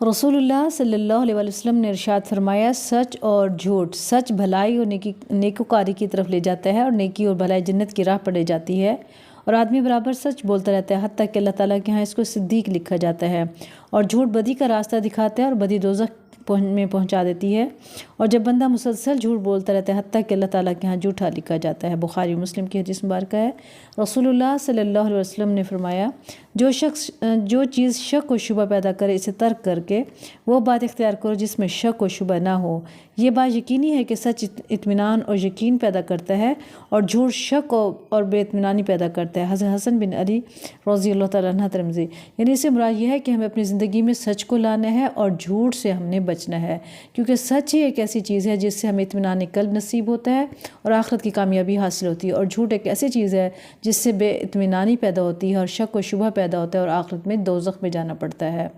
رسول اللہ صلی اللہ علیہ وسلم نے ارشاد فرمایا، سچ اور جھوٹ، سچ بھلائی اور نیکوکاری کی طرف لے جاتا ہے، اور نیکی اور بھلائی جنت کی راہ پر لے جاتی ہے، اور آدمی برابر سچ بولتا رہتا ہے حتیٰ کہ اللہ تعالیٰ کے ہاں اس کو صدیق لکھا جاتا ہے، اور جھوٹ بدی کا راستہ دکھاتا ہے اور بدی دوزخ میں پہنچا دیتی ہے، اور جب بندہ مسلسل جھوٹ بولتا رہتا ہے حتیٰ کہ اللہ تعالیٰ کے ہاں جھوٹا لکھا جاتا ہے۔ بخاری مسلم کی حدیث مبارکہ ہے، رسول اللہ صلی اللہ علیہ وسلم نے فرمایا، جو چیز شک و شبہ پیدا کرے اسے ترک کر کے وہ بات اختیار کرو جس میں شک و شبہ نہ ہو۔ یہ بات یقینی ہے کہ سچ اطمینان اور یقین پیدا کرتا ہے، اور جھوٹ شک اور بے اطمینانی پیدا کرتا ہے۔ حضرت حسن بن علی رضی اللہ تعالیٰ عنہ ترمذی۔ یعنی اس سے مراد یہ ہے کہ ہمیں اپنی زندگی میں سچ کو لانا ہے اور جھوٹ سے ہم نے بچنا ہے، کیونکہ سچ ہی ایک ایسی چیز ہے جس سے ہمیں اطمینان قلب نصیب ہوتا ہے اور آخرت کی کامیابی حاصل ہوتی ہے، اور جھوٹ ایک ایسی چیز ہے جس سے بے اطمینانی پیدا ہوتی ہے اور شک و شبہ پیدا ہوتا ہے اور آخرت میں دوزخ میں جانا پڑتا ہے۔